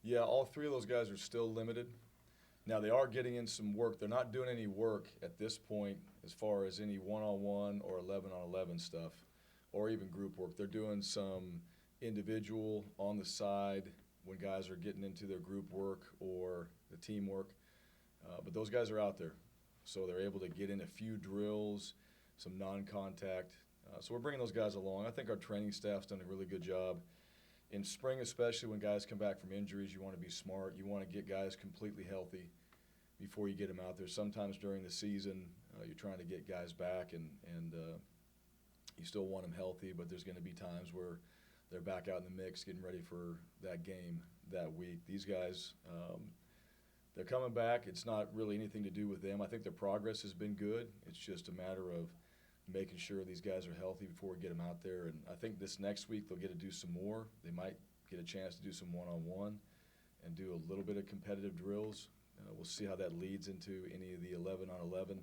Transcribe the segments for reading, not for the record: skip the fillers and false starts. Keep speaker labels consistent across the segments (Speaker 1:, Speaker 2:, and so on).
Speaker 1: Yeah, all three of those guys are still limited. Now they are getting in some work. They're not doing any work at this point as far as any one-on-one or 11-on-11 stuff, or even group work. They're doing some individual on the side when guys are getting into their group work or the teamwork. But those guys are out there, so they're able to get in a few drills, some non-contact. So we're bringing those guys along. I think our training staff's done a really good job. In spring, especially when guys come back from injuries, you want to be smart. You want to get guys completely healthy before you get them out there. Sometimes during the season, you're trying to get guys back, and you still want them healthy, but there's going to be times where they're back out in the mix getting ready for that game that week. These guys, they're coming back. It's not really anything to do with them. I think their progress has been good. It's just a matter of making sure these guys are healthy before we get them out there. And I think this next week they'll get to do some more. They might get a chance to do some one-on-one and do a little bit of competitive drills. We'll see how that leads into any of the 11-on-11.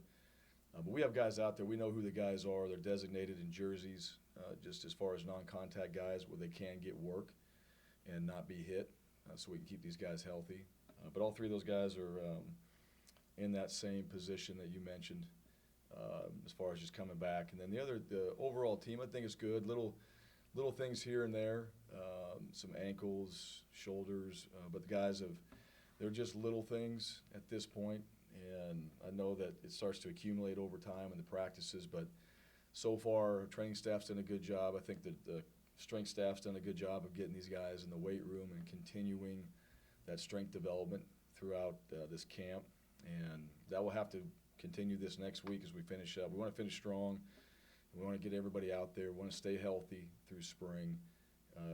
Speaker 1: But we have guys out there. We know who the guys are. They're designated in jerseys, just as far as non-contact guys where they can get work and not be hit, so we can keep these guys healthy. But all three of those guys are in that same position that you mentioned. As far as just coming back. And then the overall team, I think is good. Little things here and there, some ankles, shoulders, but the guys they're just little things at this point. And I know that it starts to accumulate over time in the practices, but so far, training staff's done a good job. I think that the strength staff's done a good job of getting these guys in the weight room and continuing that strength development throughout this camp. And that will have to continue this next week as we finish up. We want to finish strong. We want to get everybody out there. We want to stay healthy through spring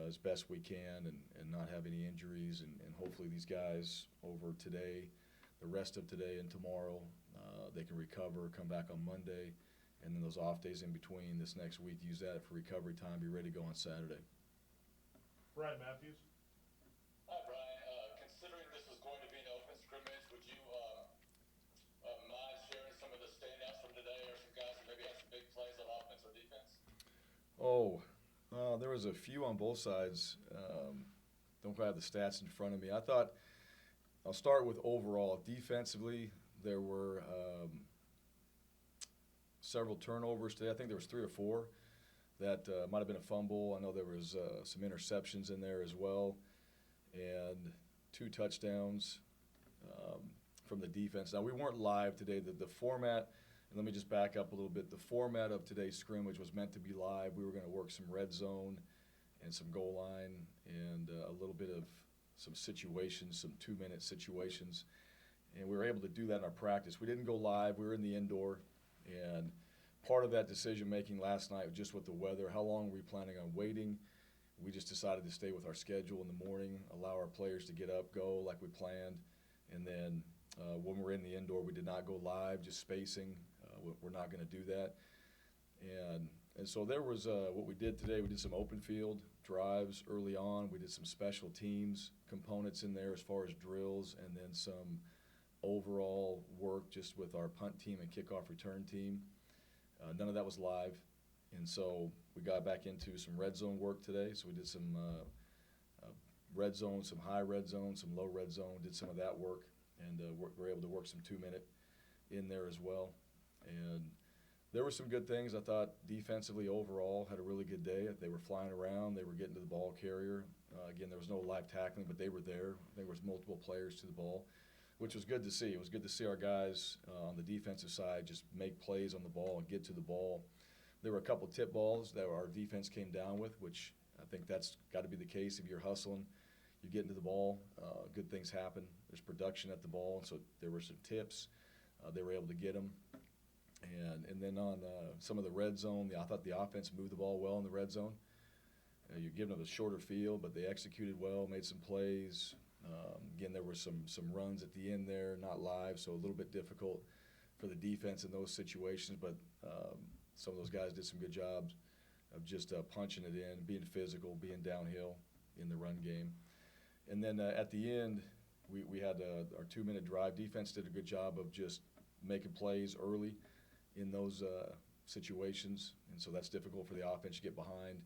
Speaker 1: as best we can and not have any injuries. And hopefully these guys over today, the rest of today and tomorrow, they can recover, come back on Monday, and then those off days in between this next week, use that for recovery time, be ready to go on Saturday.
Speaker 2: Bryan Matthews.
Speaker 3: Hi, Bryan. Considering this is going to be an open scrimmage, would you mind sharing some of the standouts from today, or some guys who maybe had some big plays on offense or defense?
Speaker 1: Oh, there was a few on both sides. Don't quite have the stats in front of me. I'll start with overall. Defensively, there were several turnovers today. I think there was 3 or 4 that might have been a fumble. I know there was some interceptions in there as well, and 2 touchdowns from the defense. Now, we weren't live today. The format, and let me just back up a little bit. The format of today's scrimmage was meant to be live. We were going to work some red zone and some goal line and a little bit of some situations, some 2-minute situations, and we were able to do that in our practice. We didn't go live. We were in the indoor, and part of that decision-making last night was just with the weather. How long were we planning on waiting? We just decided to stay with our schedule in the morning, allow our players to get up, go like we planned, and then when we're in the indoor, we did not go live, just spacing. We're not going to do that. And so there was what we did today. We did some open field drives early on. We did some special teams components in there as far as drills, and then some overall work just with our punt team and kickoff return team. None of that was live. And so we got back into some red zone work today. So we did some red zone, some high red zone, some low red zone, did some of that work, and we're able to work some 2-minute in there as well. And there were some good things. I thought defensively overall had a really good day. They were flying around. They were getting to the ball carrier. Again, there was no live tackling, but they were there. There was multiple players to the ball, which was good to see. It was good to see our guys on the defensive side just make plays on the ball and get to the ball. There were a couple tip balls that our defense came down with, which I think that's got to be the case. If you're hustling, you're getting to the ball, good things happen. There's production at the ball, so there were some tips. They were able to get them. And then on some of the red zone, I thought the offense moved the ball well in the red zone. You're giving them a shorter field, but they executed well, made some plays. Again, there were some runs at the end there, not live, so a little bit difficult for the defense in those situations. But some of those guys did some good jobs of just punching it in, being physical, being downhill in the run game. And then at the end, we had our 2-minute drive. Defense did a good job of just making plays early in those situations, and so that's difficult for the offense to get behind.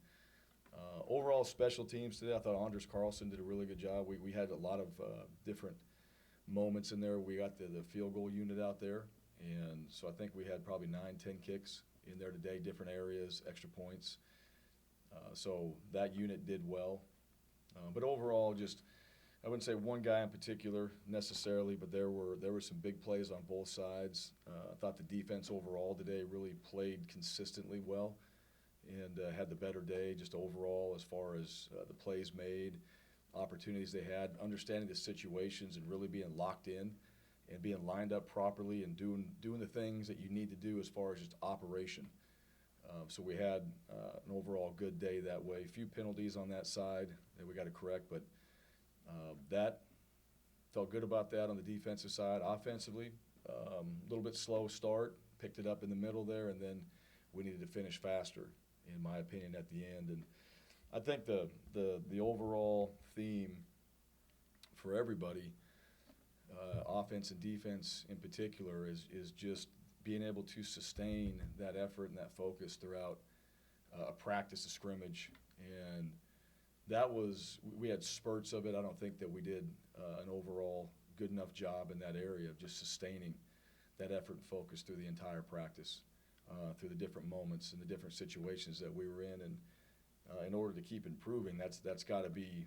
Speaker 1: Overall special teams today, I thought Anders Carlson did a really good job. We had a lot of different moments in there. We got the field goal unit out there, and so I think we had probably 9-10 kicks in there today, different areas, extra points. So that unit did well. But overall, just I wouldn't say one guy in particular necessarily, but there were some big plays on both sides. I thought the defense overall today really played consistently well and had the better day just overall as far as the plays made, opportunities they had, understanding the situations and really being locked in and being lined up properly and doing the things that you need to do as far as just operation. So we had an overall good day that way. A few penalties on that side that we got to correct, but that felt good about that on the defensive side. Offensively, a little bit slow start, picked it up in the middle there, and then we needed to finish faster, in my opinion, at the end. And I think the overall theme for everybody, offense and defense in particular, is just being able to sustain that effort and that focus throughout a practice, a scrimmage. And that was, we had spurts of it. I don't think that we did an overall good enough job in that area of just sustaining that effort and focus through the entire practice, through the different moments and the different situations that we were in. And in order to keep improving, that's got to be,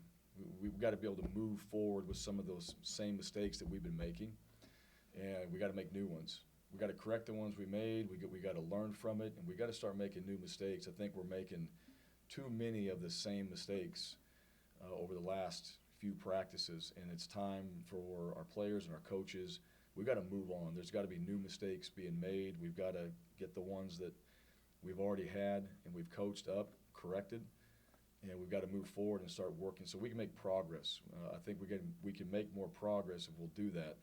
Speaker 1: we've got to be able to move forward with some of those same mistakes that we've been making, and we got to make new ones. We got to correct the ones we made. We got to learn from it, and we got to start making new mistakes. I think we're making too many of the same mistakes over the last few practices, and it's time for our players and our coaches. We've got to move on. There's got to be new mistakes being made. We've got to get the ones that we've already had and we've coached up, corrected, and we've got to move forward and start working so we can make progress. I think we can make more progress if we'll do that,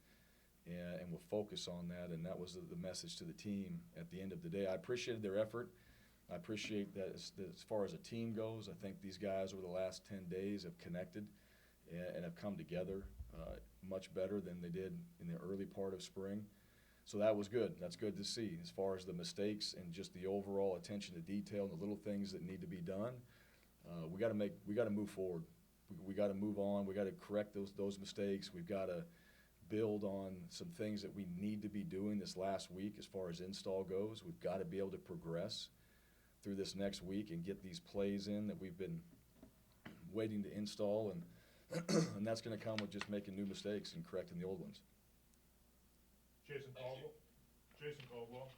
Speaker 1: and we'll focus on that, and that was the message to the team at the end of the day. I appreciated their effort. I appreciate that as far as a team goes. I think these guys over the last 10 days have connected and have come together much better than they did in the early part of spring. So that was good. That's good to see. As far as the mistakes and just the overall attention to detail and the little things that need to be done, we got to move forward. We got to move on. We got to correct those mistakes. We've got to build on some things that we need to be doing this last week as far as install goes. We've got to be able to progress through this next week and get these plays in that we've been waiting to install, and and that's going to come with just making new mistakes and correcting the old ones.
Speaker 2: Jason Caldwell. Jason Caldwell.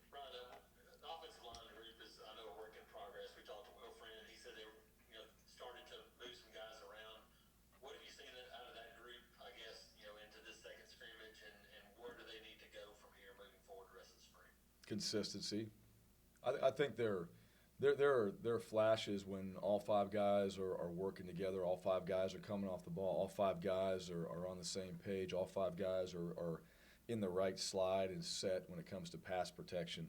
Speaker 3: Brian, the offensive line group is, I know, a work in progress. We talked to Wilfred. He said they were, started to move some guys around. What have you seen out of that group, I guess, into this second scrimmage, and where do they need to go from here moving forward the rest of the spring?
Speaker 1: Consistency. I think there are flashes when all five guys are working together, all five guys are coming off the ball, all five guys are on the same page, all five guys are in the right slide and set when it comes to pass protection.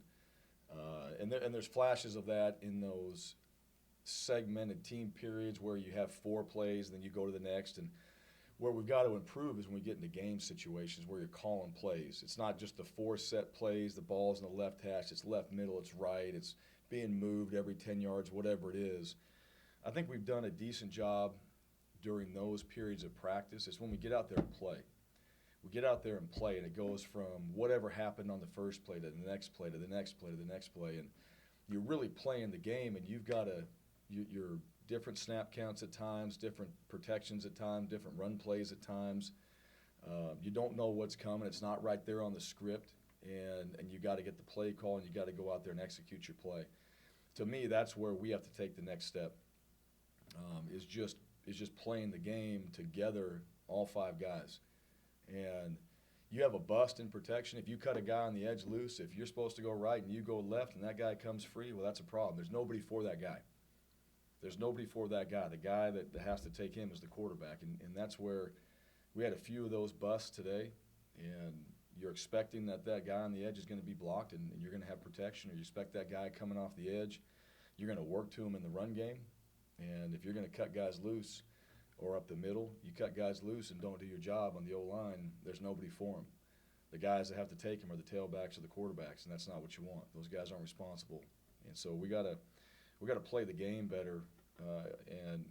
Speaker 1: And there's flashes of that in those segmented team periods where you have 4 plays and then you go to the next. And where we've got to improve is when we get into game situations where you're calling plays. It's not just the 4 set plays, the ball's in the left hash, it's left middle, it's right, it's being moved every 10 yards, whatever it is. I think we've done a decent job during those periods of practice. It's when we get out there and play. We get out there and play, and it goes from whatever happened on the first play to the next play to the next play to the next play. And you're really playing the game, and you've got your different snap counts at times, different protections at times, different run plays at times. You don't know what's coming. It's not right there on the script, and you got to get the play call, and you got to go out there and execute your play. To me, that's where we have to take the next step. Is just playing the game together, all 5 guys. And you have a bust in protection. If you cut a guy on the edge loose, if you're supposed to go right and you go left and that guy comes free, well, that's a problem. There's nobody for that guy. There's nobody for that guy. The guy that has to take him is the quarterback. And that's where we had a few of those busts today. And you're expecting that guy on the edge is going to be blocked and you're going to have protection, or you expect that guy coming off the edge, you're going to work to him in the run game. And if you're going to cut guys loose or up the middle, you cut guys loose and don't do your job on the O-line, there's nobody for them. The guys that have to take him are the tailbacks or the quarterbacks, and that's not what you want. Those guys aren't responsible. And so we got we got to play the game better and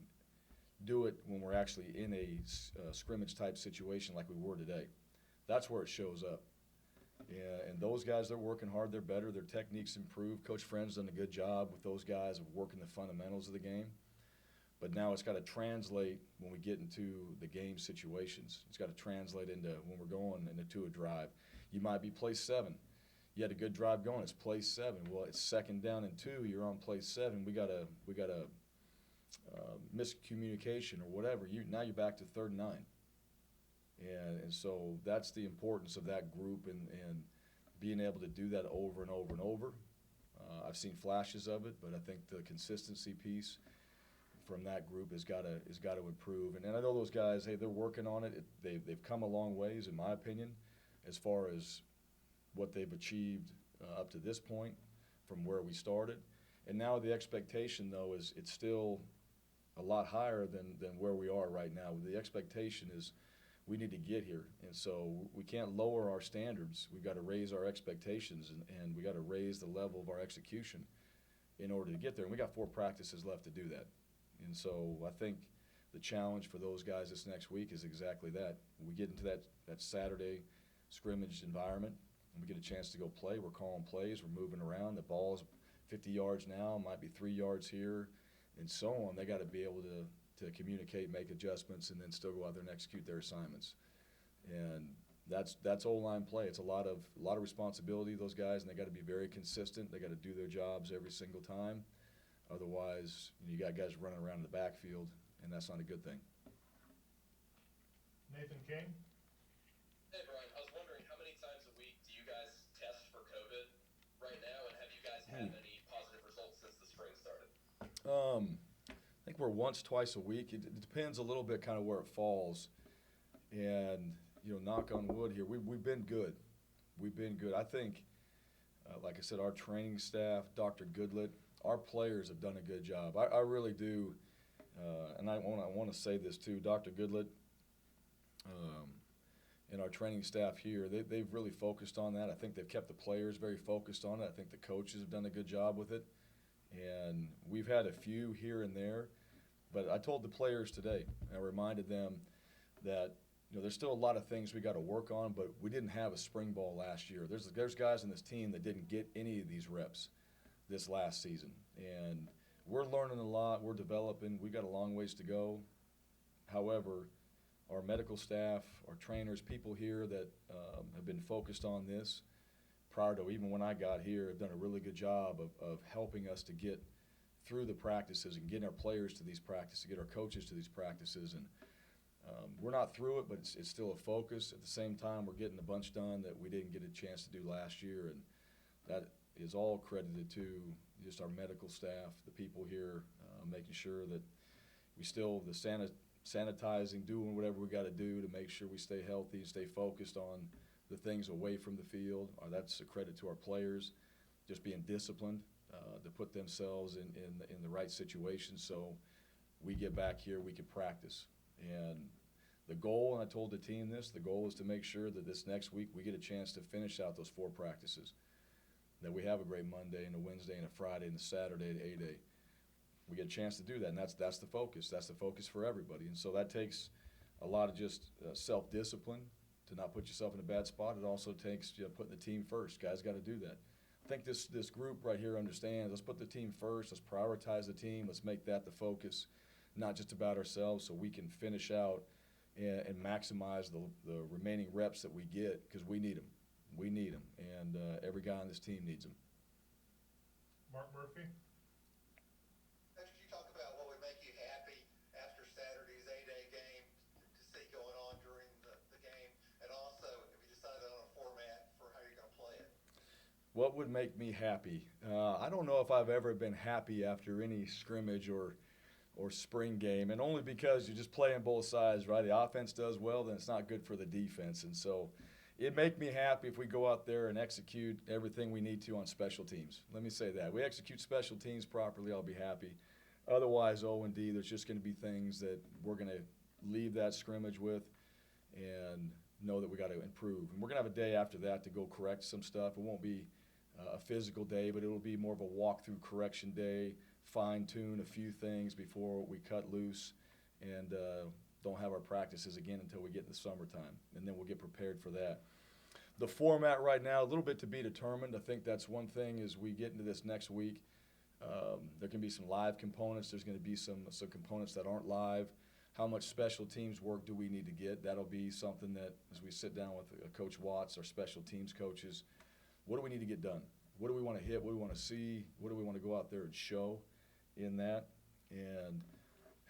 Speaker 1: do it when we're actually in a scrimmage type situation like we were today. That's where it shows up. Yeah, and those guys, they're working hard. They're better. Their techniques improve. Coach Friend's done a good job with those guys of working the fundamentals of the game. But now it's got to translate when we get into the game situations. It's got to translate into when we're going into a drive. You might be play 7. You had a good drive going. It's play 7. Well, it's 2nd down and 2. You're on play 7. We got a miscommunication or whatever. Now you're back to 3rd and 9. And so that's the importance of that group and being able to do that over and over and over. I've seen flashes of it, but I think the consistency piece from that group has got to improve. And I know those guys, hey, they're working on it. They've come a long ways, in my opinion, as far as what they've achieved up to this point from where we started. And now the expectation, though, is it's still a lot higher than where we are right now. The expectation is we need to get here, and so we can't lower our standards. We've got to raise our expectations, and we got to raise the level of our execution in order to get there. And we got 4 practices left to do that. And so I think the challenge for those guys this next week is exactly that. We get into that Saturday scrimmage environment, and we get a chance to go play. We're calling plays. We're moving around. The ball's 50 yards now, might be 3 yards here, and so on. They got to be able to communicate, make adjustments, and then still go out there and execute their assignments. And that's O-line play. It's a lot of responsibility, those guys, and they got to be very consistent. They got to do their jobs every single time. Otherwise, you got guys running around in the backfield, and that's not a good thing.
Speaker 2: Nathan King?
Speaker 4: Hey, Bryan, I was wondering how many times a week do you guys test for COVID right now, and have you guys had any positive results since the spring started?
Speaker 1: I think we're once, twice a week. It depends a little bit kind of where it falls. And, knock on wood here, we've been good. We've been good. I think, like I said, our training staff, Dr. Goodlett, our players have done a good job. I really do. And I want to say this too. Dr. Goodlett and our training staff here, they've really focused on that. I think they've kept the players very focused on it. I think the coaches have done a good job with it. And we've had a few here and there. But I told the players today, I reminded them that there's still a lot of things we got to work on, but we didn't have a spring ball last year. There's guys in this team that didn't get any of these reps this last season. And we're learning a lot. We're developing. We got a long ways to go. However, our medical staff, our trainers, people here that have been focused on this prior to even when I got here have done a really good job of helping us to get through the practices and getting our players to these practices, to get our coaches to these practices. And we're not through it, but it's still a focus. At the same time, we're getting a bunch done that we didn't get a chance to do last year. And that is all credited to just our medical staff, the people here, making sure that we still, the sanitizing, doing whatever we got to do to make sure we stay healthy and stay focused on the things away from the field. That's a credit to our players, just being disciplined to put themselves in the right situation so we get back here, we can practice. And the goal, and I told the team this, the goal is to make sure that this next week we get a chance to finish out those 4 practices, that we have a great Monday and a Wednesday and a Friday and a Saturday and A-Day. We get a chance to do that, and that's the focus. That's the focus for everybody. And so that takes a lot of just self-discipline to not put yourself in a bad spot. It also takes putting the team first. Guys got to do that. I think this group right here understands, let's put the team first, let's prioritize the team, let's make that the focus, not just about ourselves, so we can finish out and maximize the remaining reps that we get, because we need them. We need them, and every guy on this team needs them.
Speaker 2: Mark Murphy?
Speaker 5: Could you talk about what would make you happy after Saturday's A-Day game to see going on during the game? And also, have you decided on a format for how you're going to play it?
Speaker 1: What would make me happy? I don't know if I've ever been happy after any scrimmage or spring game, and only because you're just playing both sides, right? The offense does well, then it's not good for the defense. And so it'd make me happy if we go out there and execute everything we need to on special teams. Let me say that. We execute special teams properly, I'll be happy. Otherwise, O&D, there's just going to be things that we're going to leave that scrimmage with and know that we got to improve. And we're going to have a day after that to go correct some stuff. It won't be a physical day, but it'll be more of a walkthrough correction day, fine-tune a few things before we cut loose and don't have our practices again until we get in the summertime, and then we'll get prepared for that. The format right now, a little bit to be determined. I think that's one thing as we get into this next week. There can be some live components. There's going to be some components that aren't live. How much special teams work do we need to get? That'll be something that, as we sit down with Coach Watts, our special teams coaches, what do we need to get done? What do we want to hit? What do we want to see? What do we want to go out there and show in that? And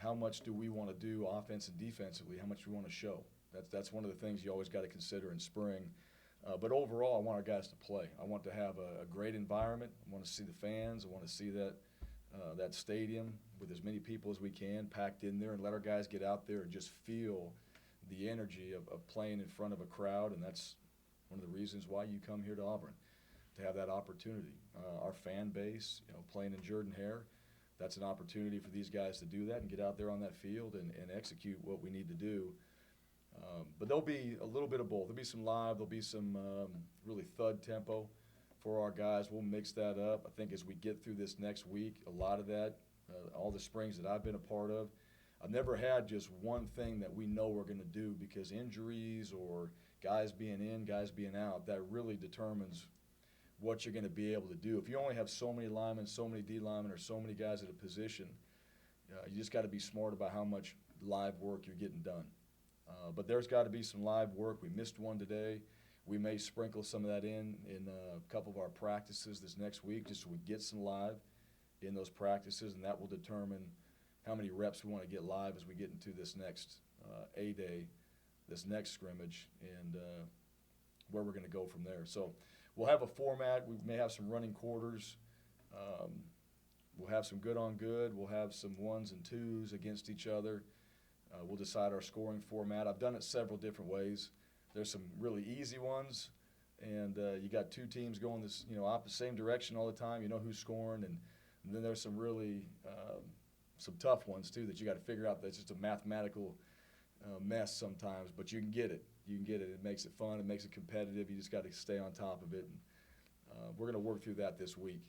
Speaker 1: how much do we want to do offense and defensively? How much do we want to show? That's one of the things you always got to consider in spring. But overall, I want our guys to play. I want to have a great environment. I want to see the fans. I want to see that stadium with as many people as we can packed in there, and let our guys get out there and just feel the energy of playing in front of a crowd. And that's one of the reasons why you come here to Auburn, to have that opportunity. Our fan base, playing in Jordan Hare, that's an opportunity for these guys to do that and get out there on that field and execute what we need to do. But there'll be a little bit of both. There'll be some live. There'll be some really thud tempo for our guys. We'll mix that up. I think as we get through this next week, a lot of that, all the springs that I've been a part of, I've never had just one thing that we know we're going to do, because injuries or guys being in, guys being out, that really determines what you're going to be able to do. If you only have so many linemen, so many D linemen, or so many guys at a position, you just got to be smart about how much live work you're getting done. But there's got to be some live work. We missed one today. We may sprinkle some of that in a couple of our practices this next week, just so we get some live in those practices, and that will determine how many reps we want to get live as we get into this next A-Day, this next scrimmage, and where we're going to go from there. So we'll have a format. We may have some running quarters. We'll have some good on good. We'll have some ones and twos against each other. We'll decide our scoring format. I've done it several different ways. There's some really easy ones, and you got two teams going this, same direction all the time. You know who's scoring, and then there's some really some tough ones too that you got to figure out. That's just a mathematical mess sometimes, but you can get it. You can get it. It makes it fun. It makes it competitive. You just got to stay on top of it. And, we're going to work through that this week,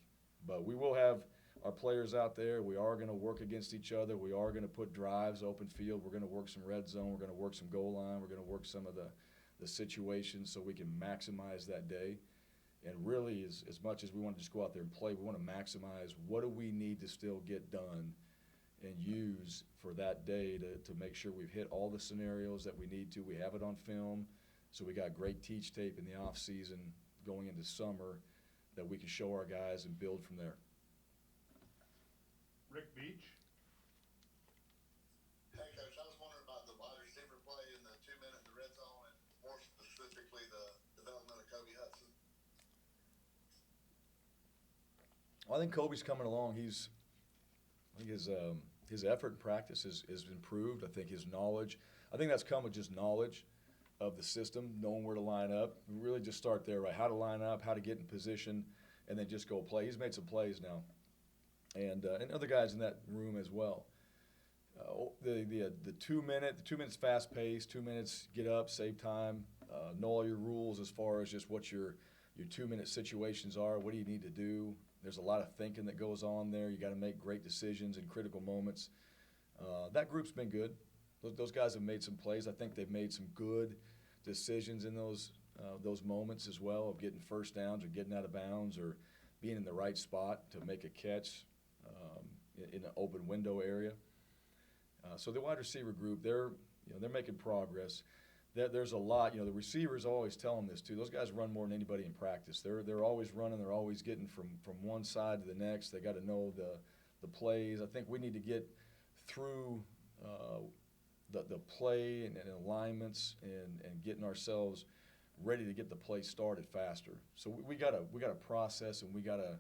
Speaker 1: but we will have our players out there. We are going to work against each other. We are going to put drives, open field. We're going to work some red zone. We're going to work some goal line. We're going to work some of the situations so we can maximize that day. And really, as much as we want to just go out there and play, we want to maximize what do we need to still get done and use for that day to make sure we've hit all the scenarios that we need to. We have it on film, so we got great teach tape in the off season going into summer that we can show our guys and build from there.
Speaker 2: Rick Beach.
Speaker 5: Hey, Coach, I was wondering about the wide receiver play in the 2-minute in the red zone, and more specifically the development of Kobe Hudson.
Speaker 1: Well, I think Kobe's coming along. His effort in practice is improved. I think his knowledge. I think that's come with just knowledge of the system, knowing where to line up. We really just start there, right? How to line up, how to get in position, and then just go play. He's made some plays now. And other guys in that room as well. The 2 minutes fast paced, 2 minutes get up, save time, know all your rules as far as just what your 2-minute situations are. What do you need to do? There's a lot of thinking that goes on there. You got to make great decisions in critical moments. That group's been good. Those guys have made some plays. I think they've made some good decisions in those moments as well, of getting first downs or getting out of bounds or being in the right spot to make a catch in an open window area. So the wide receiver group, they're making progress. There's a lot. The receivers always tell them this too. Those guys run more than anybody in practice. They're always running. They're always getting from one side to the next. They got to know the plays. I think we need to get through the play and alignments and getting ourselves ready to get the play started faster. So we got to process, and we got to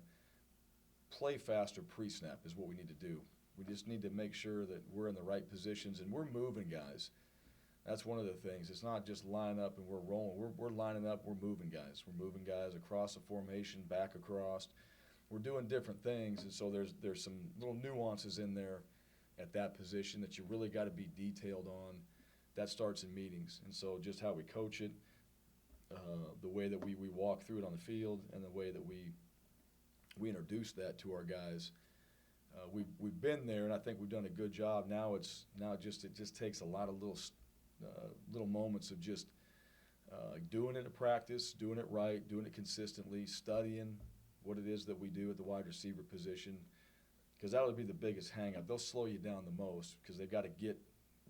Speaker 1: play faster pre-snap is what we need to do. We just need to make sure that we're in the right positions and we're moving guys. That's one of the things. It's not just line up and we're rolling. We're lining up, we're moving guys. We're moving guys across the formation, back across. We're doing different things, and so there's some little nuances in there at that position that you really got to be detailed on. That starts in meetings, and so just how we coach it, the way that we walk through it on the field, and the way that we introduce that to our guys, we've been there, and I think we've done a good job. Now it just takes a lot of little moments of just doing it at practice, doing it right, doing it consistently, studying what it is that we do at the wide receiver position, because that would be the biggest hang-up. They'll slow you down the most because they've got to get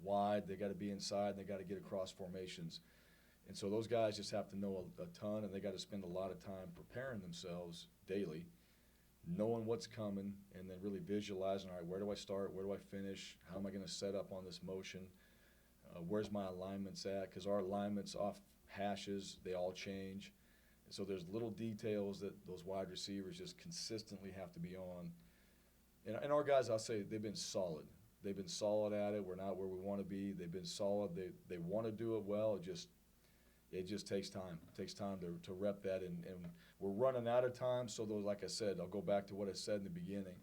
Speaker 1: wide, they've got to be inside, and they've got to get across formations. And so those guys just have to know a ton, and they got to spend a lot of time preparing themselves daily, knowing what's coming, and then really visualizing, all right, where do I start, where do I finish, how am I going to set up on this motion, where's my alignments at, because our alignments off hashes, they all change. And so there's little details that those wide receivers just consistently have to be on. And our guys, I'll say, they've been solid. They've been solid at it. We're not where we want to be. They've been solid. They want to do it well. It just takes time. It takes time to rep that, and we're running out of time. So those, like I said, I'll go back to what I said in the beginning.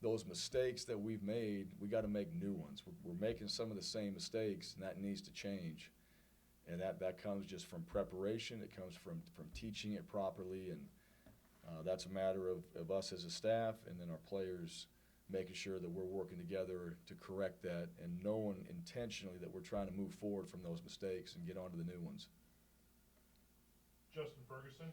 Speaker 1: Those mistakes that we've made, we got to make new ones. We're making some of the same mistakes, and that needs to change. And that comes just from preparation. It comes from teaching it properly, and that's a matter of us as a staff, and then our players making sure that we're working together to correct that, and knowing intentionally that we're trying to move forward from those mistakes and get on to the new ones.
Speaker 2: Justin Ferguson.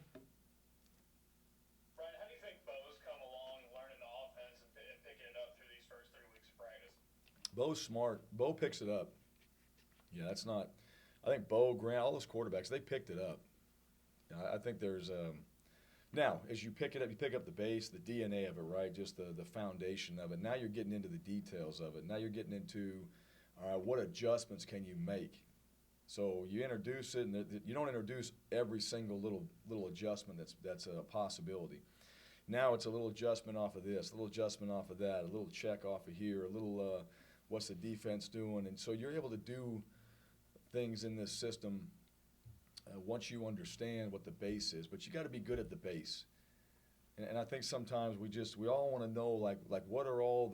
Speaker 6: Bryan, how do you think Bo's come along learning the offense and picking it up through these first 3 weeks of practice?
Speaker 1: Bo's smart. Bo picks it up. Yeah, that's not – I think Bo, Grant, all those quarterbacks, they picked it up. I think there's now, as you pick it up, you pick up the base, the DNA of it, right, just the foundation of it. Now you're getting into the details of it. Now you're getting into, all right, what adjustments can you make? So you introduce it, and you don't introduce every single little adjustment that's a possibility. Now it's a little adjustment off of this, a little adjustment off of that, a little check off of here, a little what's the defense doing? And so you're able to do things in this system once you understand what the base is. But you got to be good at the base. And I think sometimes we all want to know, like what are all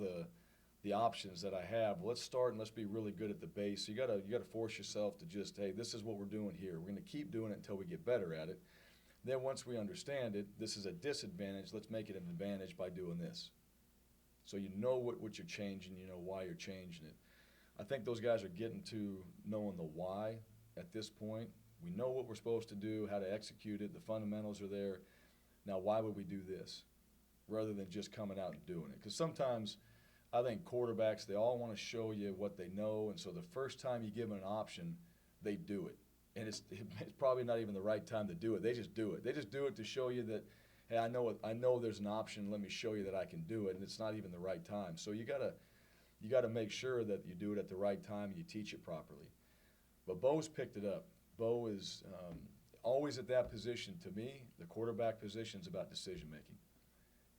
Speaker 1: the options that I have? Well, let's start and let's be really good at the base. So you got to force yourself to just, hey, this is what we're doing here. We're going to keep doing it until we get better at it. Then once we understand it, this is a disadvantage. Let's make it an advantage by doing this. So you know what you're changing, you know why you're changing it. I think those guys are getting to knowing the why at this point. We know what we're supposed to do, how to execute it. The fundamentals are there. Now, why would we do this rather than just coming out and doing it? Because sometimes I think quarterbacks, they all want to show you what they know, and so the first time you give them an option, they do it. And it's probably not even the right time to do it. They just do it. They just do it to show you that, hey, I know there's an option. Let me show you that I can do it, and it's not even the right time. So you gotta make sure that you do it at the right time and you teach it properly. But Bo's picked it up. Bo is always at that position. To me, the quarterback position is about decision-making.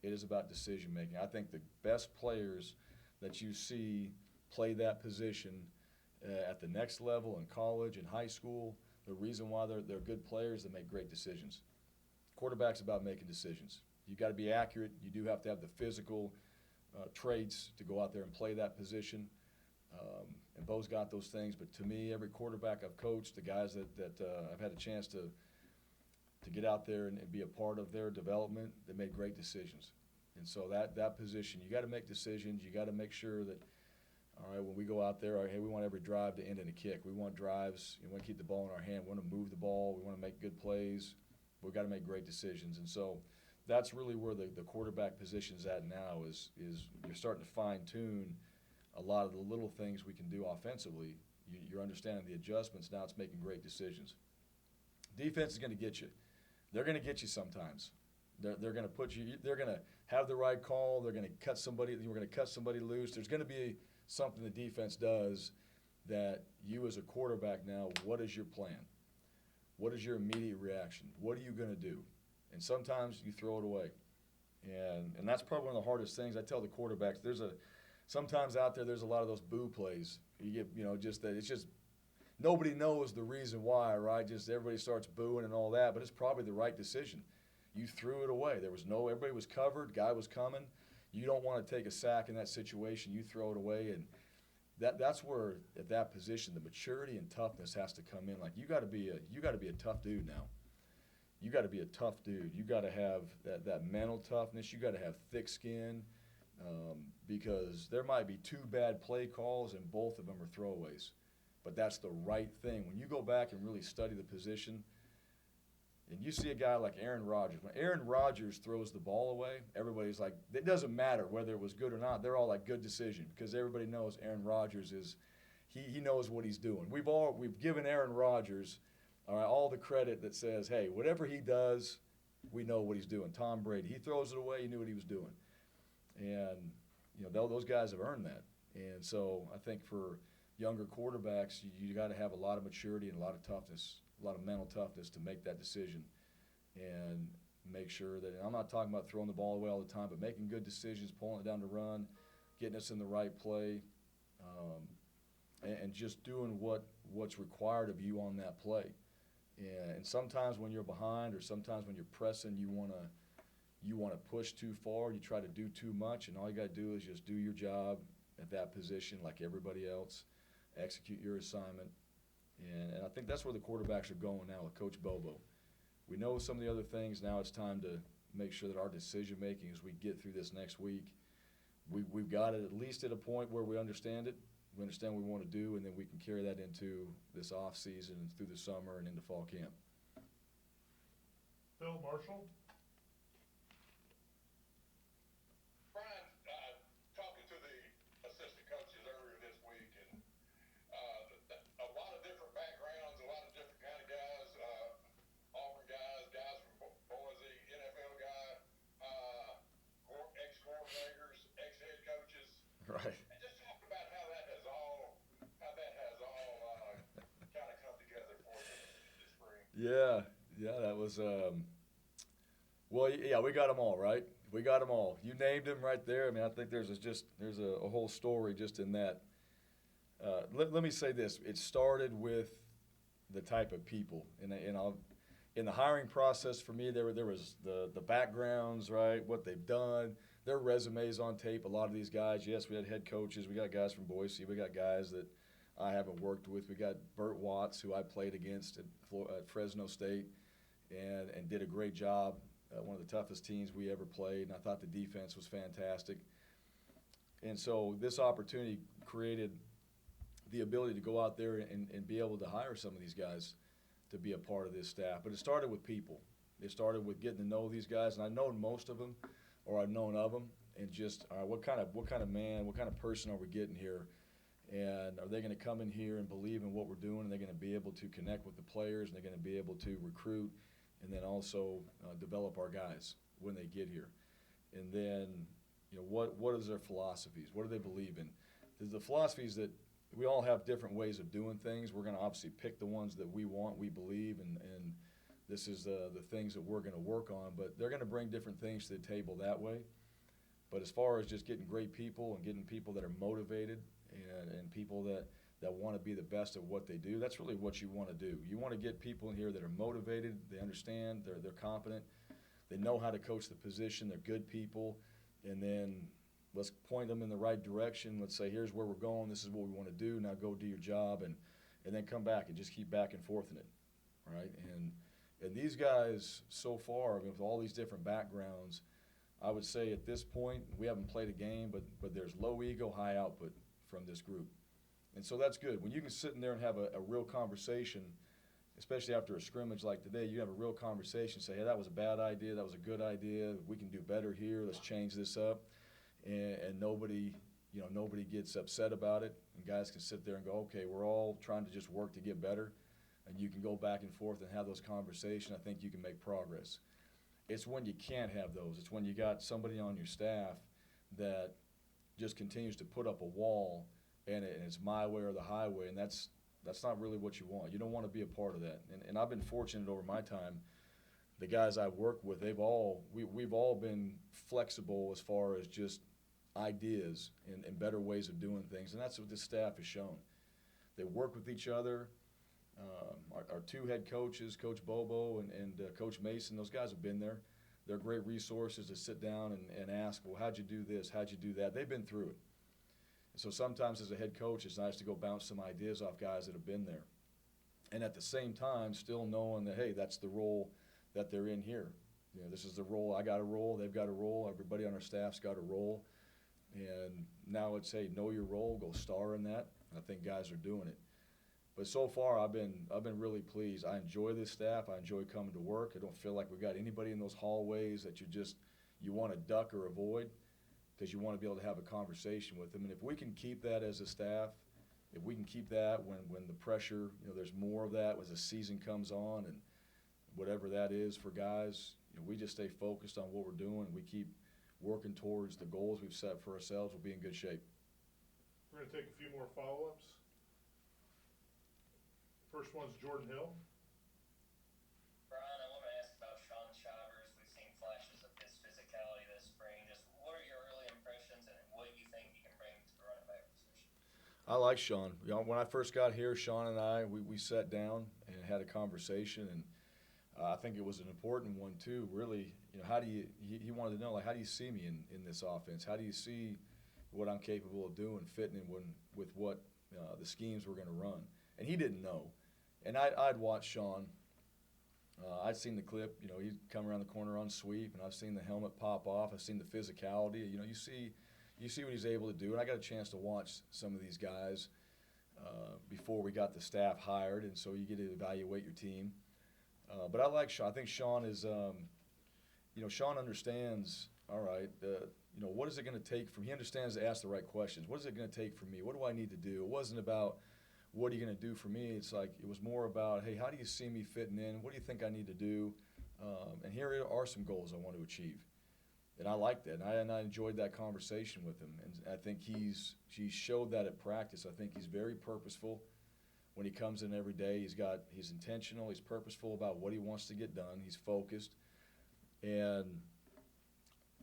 Speaker 1: It is about decision-making. I think the best players that you see play that position at the next level in college and high school, the reason why they're good players, they make great decisions. Quarterback's about making decisions. You got to be accurate. You do have to have the physical traits to go out there and play that position. And Bo's got those things. But to me, every quarterback I've coached, the guys that I've had a chance to get out there and be a part of their development, they made great decisions. And so that position, you got to make decisions. You got to make sure that, all right, when we go out there, all right, hey, we want every drive to end in a kick. We want drives. We want to keep the ball in our hand. We want to move the ball. We want to make good plays. We've got to make great decisions. And so that's really where the quarterback position's at now is you're starting to fine-tune a lot of the little things we can do offensively. You're understanding the adjustments. Now it's making great decisions. Defense is going to get you. They're going to get you sometimes. They're going to put you. They're going to have the right call. They're going to cut somebody. We're going to cut somebody loose. There's going to be something the defense does that you as a quarterback now, what is your plan? What is your immediate reaction? What are you going to do? And sometimes you throw it away. And that's probably one of the hardest things. I tell the quarterbacks, sometimes out there's a lot of those boo plays. You get, just that it's just nobody knows the reason why, right? Just everybody starts booing and all that, but it's probably the right decision. You threw it away. Everybody was covered, guy was coming. You don't want to take a sack in that situation. You throw it away, and that's where at that position the maturity and toughness has to come in. Like you got to be a tough dude now. You got to be a tough dude. You got to have that mental toughness. You got to have thick skin. because there might be 2 bad play calls and both of them are throwaways. But that's the right thing. When you go back and really study the position, and you see a guy like Aaron Rodgers. When Aaron Rodgers throws the ball away, everybody's like, it doesn't matter whether it was good or not. They're all like, good decision, because everybody knows Aaron Rodgers is he knows what he's doing. We've given Aaron Rodgers all the credit that says, hey, whatever he does, we know what he's doing. Tom Brady, he throws it away, he knew what he was doing. And, those guys have earned that. And so I think for younger quarterbacks, you got to have a lot of maturity and a lot of toughness, a lot of mental toughness to make that decision and make sure that, and I'm not talking about throwing the ball away all the time, but making good decisions, pulling it down to run, getting us in the right play, and just doing what's required of you on that play. And sometimes when you're behind or sometimes when you're pressing, you want to push too far, you try to do too much, and all you got to do is just do your job at that position like everybody else, execute your assignment. And I think that's where the quarterbacks are going now with Coach Bobo. We know some of the other things. Now it's time to make sure that our decision-making as we get through this next week, we've got it at least at a point where we understand it. We understand what we want to do, and then we can carry that into this off season and through the summer and into fall camp.
Speaker 2: Phil Marshall.
Speaker 7: Bryan, talking to the assistant coaches earlier this week, and a lot of different backgrounds, a lot of different kind of guys, Auburn guys from Boise, NFL guy, ex-coordinators, ex-head coaches.
Speaker 1: Right.
Speaker 7: And just talk about how that has all kind of come together for you this spring.
Speaker 1: Yeah, that was well, yeah, we got them all, right? We got them all. You named them right there. I mean, I think there's a whole story just in that. Let me say this: it started with the type of people, and in the hiring process for me, there was the backgrounds, right? What they've done, their resumes on tape. A lot of these guys, yes, we had head coaches. We got guys from Boise. We got guys that I haven't worked with. We got Burt Watts, who I played against at Fresno State, and did a great job. One of the toughest teams we ever played, and I thought the defense was fantastic. And so this opportunity created the ability to go out there and be able to hire some of these guys to be a part of this staff. But it started with people. It started with getting to know these guys, and I've known most of them, or I've known of them, and just what kind of man, what kind of person are we getting here? And are they going to come in here and believe in what we're doing? Are they going to be able to connect with the players? And they're going to be able to recruit and then also develop our guys when they get here? And then, what is their philosophies? What do they believe in? The philosophies that we all have different ways of doing things. We're going to obviously pick the ones that we want, we believe, and this is the things that we're going to work on. But they're going to bring different things to the table that way. But as far as just getting great people and getting people that are motivated and people that want to be the best at what they do, that's really what you want to do. You want to get people in here that are motivated, they understand, they're competent, they know how to coach the position, they're good people, and then let's point them in the right direction. Let's say, here's where we're going, this is what we want to do, now go do your job, and then come back and just keep back and forth in it, right? And these guys so far, with all these different backgrounds, I would say at this point, we haven't played a game, but there's low ego, high output from this group. And so that's good. When you can sit in there and have a real conversation, especially after a scrimmage like today, you have a real conversation, say, hey, that was a bad idea, that was a good idea, we can do better here, let's change this up. And nobody gets upset about it. And guys can sit there and go, okay, we're all trying to just work to get better. And you can go back and forth and have those conversations. I think you can make progress. It's when you can't have those. It's when you got somebody on your staff that just continues to put up a wall, and it's my way or the highway, and that's not really what you want. You don't want to be a part of that. And I've been fortunate over my time. The guys I work with, we've all been flexible as far as just ideas and better ways of doing things, and that's what this staff has shown. They work with each other. Our two head coaches, Coach Bobo and Coach Mason, those guys have been there. They're great resources to sit down and ask, well, how'd you do this? How'd you do that? They've been through it. And so sometimes as a head coach, it's nice to go bounce some ideas off guys that have been there. And at the same time, still knowing that, hey, that's the role that they're in here. This is the role. I got a role. They've got a role. Everybody on our staff's got a role. And now it's, hey, know your role, go star in that. I think guys are doing it. But so far, I've been really pleased. I enjoy this staff. I enjoy coming to work. I don't feel like we got anybody in those hallways that you want to duck or avoid, because you want to be able to have a conversation with them. And if we can keep that as a staff, if we can keep that when the pressure, there's more of that as the season comes on, and whatever that is for guys, we just stay focused on what we're doing. We keep working towards the goals we've set for ourselves. We'll be in good shape.
Speaker 2: We're gonna take a few more follow-ups. First one's Jordan Hill.
Speaker 6: Bryan, I want to ask about Sean Shivers. We've seen flashes of his physicality this spring. Just what are your early impressions and what do you think he can bring to the running back position?
Speaker 1: I like Sean. When I first got here, Sean and I, we sat down and had a conversation, and I think it was an important one too. Really, how do you? He wanted to know, like, how do you see me in this offense? How do you see what I'm capable of doing, fitting in with what the schemes we're going to run? And he didn't know. And I'd watched Sean. I'd seen the clip. He'd come around the corner on sweep, and I've seen the helmet pop off. I've seen the physicality. You see what he's able to do. And I got a chance to watch some of these guys before we got the staff hired, and so you get to evaluate your team. But I like Sean. I think Sean is, Sean understands. All right, what is it going to take from? He understands to ask the right questions. What is it going to take from me? What do I need to do? It wasn't about what are you going to do for me? It's like it was more about, hey, how do you see me fitting in? What do you think I need to do? And here are some goals I want to achieve. And I like that. And I enjoyed that conversation with him. And I think he showed that at practice. I think he's very purposeful when he comes in every day. He's intentional. He's purposeful about what he wants to get done. He's focused. And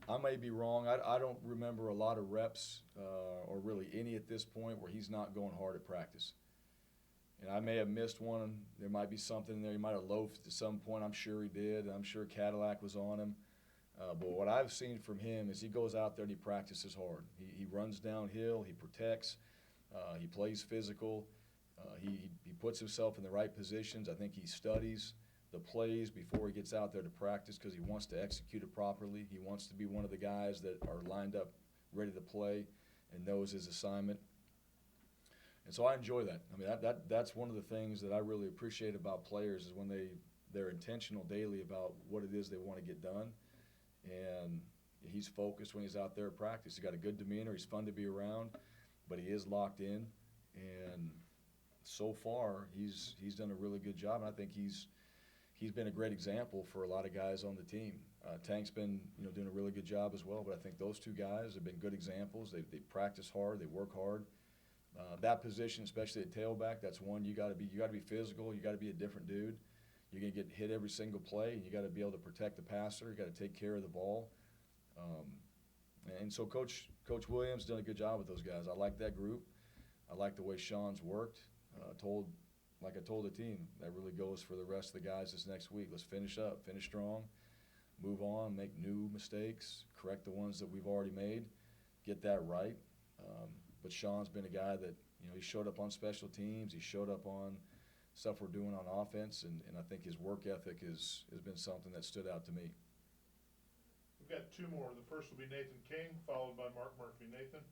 Speaker 1: I may be wrong. I don't remember a lot of reps or really any at this point where he's not going hard at practice. And I may have missed one. There might be something in there. He might have loafed at some point. I'm sure he did. I'm sure Cadillac was on him. But what I've seen from him is he goes out there and he practices hard. He runs downhill. He protects. He plays physical. He puts himself in the right positions. I think he studies the plays before he gets out there to practice because he wants to execute it properly. He wants to be one of the guys that are lined up ready to play and knows his assignment. And so I enjoy that. I mean, that's one of the things that I really appreciate about players is when they're intentional daily about what it is they want to get done. And he's focused when he's out there at practice. He's got a good demeanor. He's fun to be around, but he is locked in. And so far, he's done a really good job. And I think he's been a great example for a lot of guys on the team. Tank's been doing a really good job as well. But I think those two guys have been good examples. They practice hard. They work hard. That position, especially at tailback, that's one you got to be physical. You got to be a different dude. You're gonna get hit every single play, and you got to be able to protect the passer. You got to take care of the ball. And so Coach Williams done a good job with those guys. I like that group. I like the way Sean's worked. Like I told the team, that really goes for the rest of the guys this next week. Let's finish up, finish strong, move on, make new mistakes, correct the ones that we've already made, get that right. But Sean's been a guy that, he showed up on special teams. He showed up on stuff we're doing on offense, and I think his work ethic has been something that stood out to me.
Speaker 2: We've got two more. The first will be Nathan King, followed by Mark Murphy. Nathan?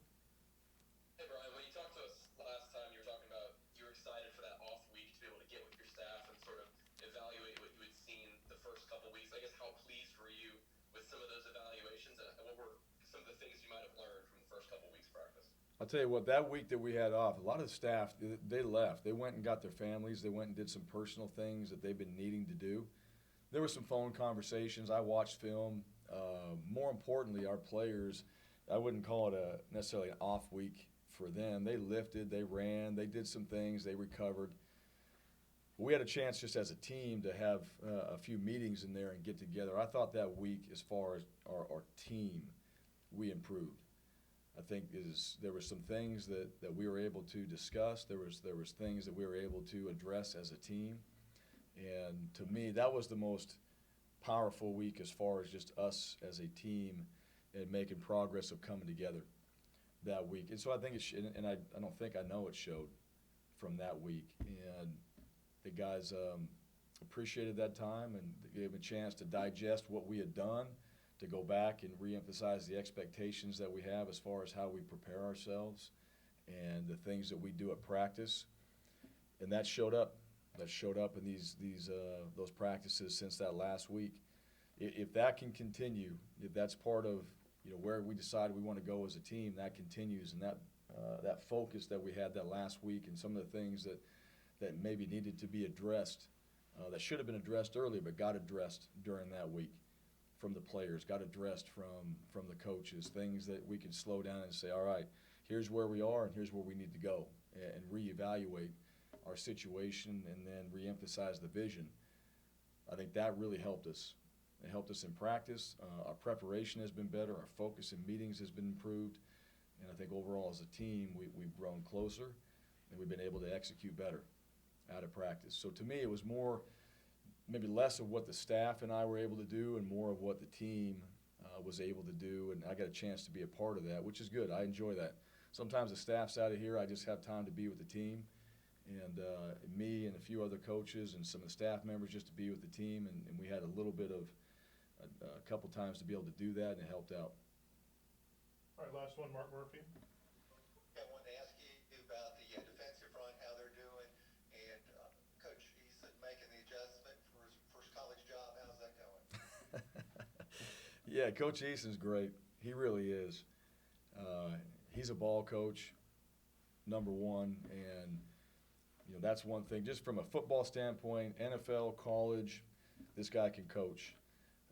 Speaker 4: Hey, Bryan, when you talked to us last time, you were talking about you were excited for that off week to be able to get with your staff and sort of evaluate what you had seen the first couple weeks. I guess how pleased were you with some of those evaluations, and what were some of the things you might have learned from the first couple weeks of practice?
Speaker 1: I'll tell you what, that week that we had off, a lot of the staff, they left. They went and got their families. They went and did some personal things that they've been needing to do. There were some phone conversations. I watched film. More importantly, our players, I wouldn't call it necessarily an off week for them. They lifted, they ran, they did some things, they recovered. We had a chance just as a team to have a few meetings in there and get together. I thought that week, as far as our team, we improved. I think there were some things that we were able to discuss. There was things that we were able to address as a team. And to me, that was the most powerful week as far as just us as a team and making progress of coming together that week. And so I think I don't think I know it showed from that week. And the guys appreciated that time and gave them a chance to digest what we had done, to go back and reemphasize the expectations that we have as far as how we prepare ourselves and the things that we do at practice. And that showed up. That showed up in those practices since that last week. If that can continue, if that's part of where we decide we want to go as a team, that continues, and that focus that we had that last week and some of the things that maybe needed to be addressed, that should have been addressed earlier but got addressed during that week from the players, got addressed from the coaches, things that we can slow down and say, all right, here's where we are and here's where we need to go, and reevaluate our situation and then reemphasize the vision. I think that really helped us. It helped us in practice. Our preparation has been better. Our focus in meetings has been improved. And I think overall as a team, we've grown closer and we've been able to execute better out of practice. So to me, it was more, maybe less of what the staff and I were able to do and more of what the team was able to do. And I got a chance to be a part of that, which is good. I enjoy that. Sometimes the staff's out of here. I just have time to be with the team. And me and a few other coaches and some of the staff members just to be with the team. And we had a little bit of a couple times to be able to do that, and it helped out.
Speaker 2: All right, last one, Mark Murphy.
Speaker 5: I wanted to ask you about the defensive front, how they're doing, and Coach Eason making the adjustment for his first college job. How's that going?
Speaker 1: Yeah, Coach Eason's great. He really is. He's a ball coach, number one, and that's one thing. Just from a football standpoint, NFL, college, this guy can coach.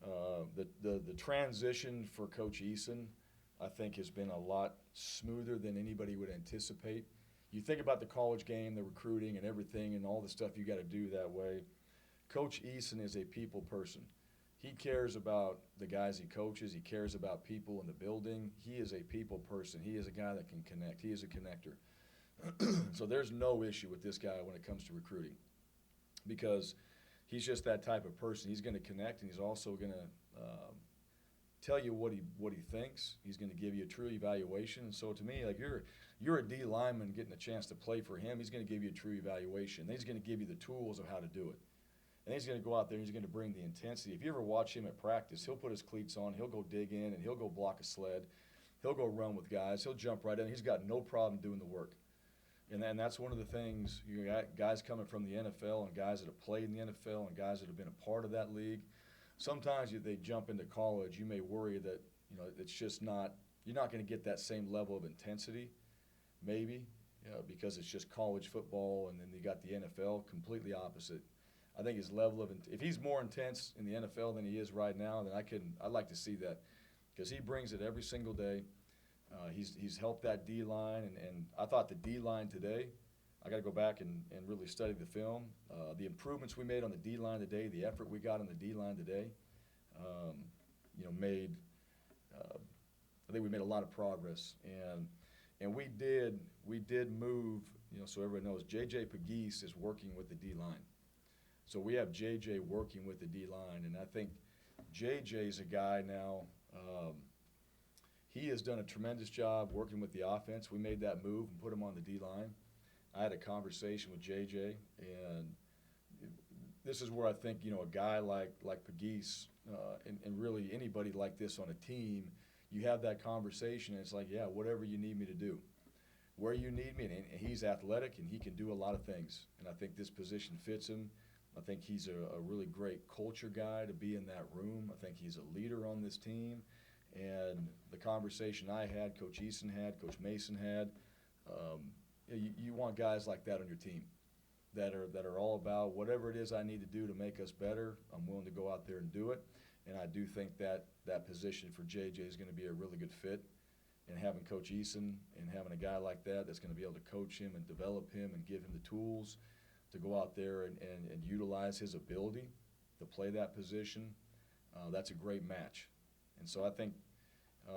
Speaker 1: The transition for Coach Eason, I think, has been a lot smoother than anybody would anticipate. You think about the college game, the recruiting and everything and all the stuff you got to do that way. Coach Eason is a people person. He cares about the guys he coaches. He cares about people in the building. He is a people person. He is a guy that can connect. He is a connector. So there's no issue with this guy when it comes to recruiting, because he's just that type of person. He's going to connect, and he's also going to tell you what he thinks. He's going to give you a true evaluation. And so to me, like, you're a D lineman getting a chance to play for him. He's going to give you a true evaluation. Then he's going to give you the tools of how to do it. And he's going to go out there and he's going to bring the intensity. If you ever watch him at practice, he'll put his cleats on, he'll go dig in, and he'll go block a sled. He'll go run with guys. He'll jump right in. He's got no problem doing the work. And that's one of the things, you got guys coming from the NFL and guys that have played in the NFL and guys that have been a part of that league. Sometimes they jump into college, you may worry that, it's just not, you're not going to get that same level of intensity, maybe, because it's just college football, and then you got the NFL, completely opposite. I think his level of, if he's more intense in the NFL than he is right now, then I'd like to see that, because he brings it every single day. He's helped that D-line, and I thought the D-line today, I got to go back and really study the film. The improvements we made on the D-line today, the effort we got on the D-line today, I think we made a lot of progress. And we did move, so everybody knows, J.J. Pegues is working with the D-line. So we have J.J. working with the D-line, and I think J.J.'s a guy now, he has done a tremendous job working with the offense. We made that move and put him on the D-line. I had a conversation with J.J., and this is where I think, a guy like Pegues, and really anybody like this on a team, you have that conversation, and it's like, yeah, whatever you need me to do. Where you need me, and he's athletic, and he can do a lot of things, and I think this position fits him. I think he's a really great culture guy to be in that room. I think he's a leader on this team. And the conversation I had, Coach Eason had, Coach Mason had, you want guys like that on your team that are all about whatever it is I need to do to make us better, I'm willing to go out there and do it. And I do think that position for JJ is going to be a really good fit. And having Coach Eason and having a guy like that's going to be able to coach him and develop him and give him the tools to go out there and utilize his ability to play that position, that's a great match. And so I think,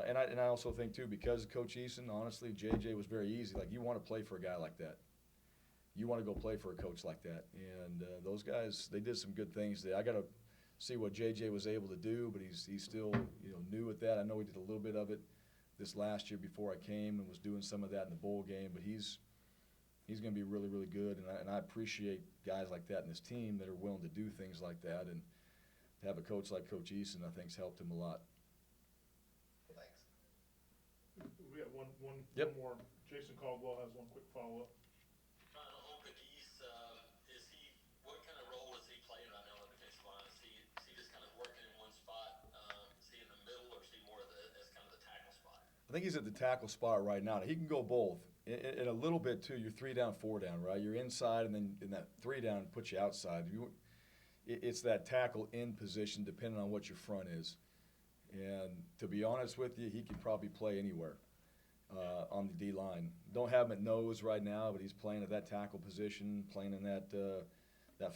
Speaker 1: and I also think too, because of Coach Eason, honestly, JJ was very easy. Like, you want to play for a guy like that. You want to go play for a coach like that. And those guys, they did some good things. I got to see what JJ was able to do, but he's still new at that. I know he did a little bit of it this last year before I came and was doing some of that in the bowl game, but he's going to be really, really good. And I appreciate guys like that in this team that are willing to do things like that. And to have a coach like Coach Eason, I think, has helped him a lot.
Speaker 2: We got one
Speaker 1: Yep.
Speaker 2: more. Jason Caldwell has one quick follow-up.
Speaker 3: On Cadiz, what kind of role is he playing right now on the defensive line? Is he just kind of working in one spot? Is he in the middle, or is he more as kind of the tackle spot?
Speaker 1: I think he's at the tackle spot right now. He can go both. In a little bit, too, you're 3 down, 4 down, right? You're inside, and then in that 3 down puts you outside. It's that tackle in position depending on what your front is. And to be honest with you, he can probably play anywhere on the D-line. Don't have him at nose right now, but he's playing at that tackle position, playing in that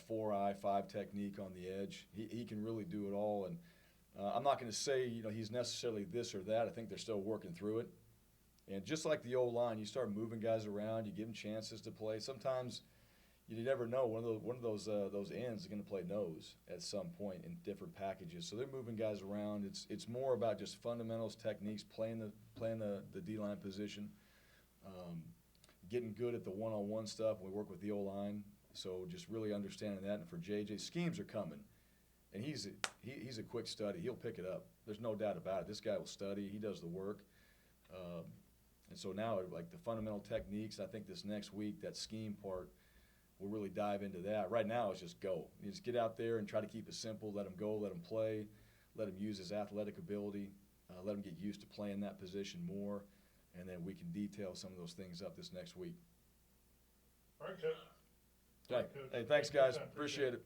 Speaker 1: 4-eye, 5 technique on the edge. He can really do it all. And I'm not going to say, he's necessarily this or that. I think they're still working through it. And just like the O-line, you start moving guys around, you give them chances to play. Sometimes you never know. One of those ends is going to play nose at some point in different packages. So they're moving guys around. It's more about just fundamentals, techniques, playing the D-line position, getting good at the one-on-one stuff. We work with the O-line, so just really understanding that. And for JJ, schemes are coming, and he's a quick study. He'll pick it up. There's no doubt about it. This guy will study. He does the work. And so now, like the fundamental techniques, I think this next week, that scheme part, we'll really dive into that. Right now, it's just go. You just get out there and try to keep it simple. Let him go. Let him play. Let him use his athletic ability. Let him get used to playing that position more. And then we can detail some of those things up this next week.
Speaker 2: All right, Coach.
Speaker 1: Okay. Hey, thanks, guys. Appreciate it.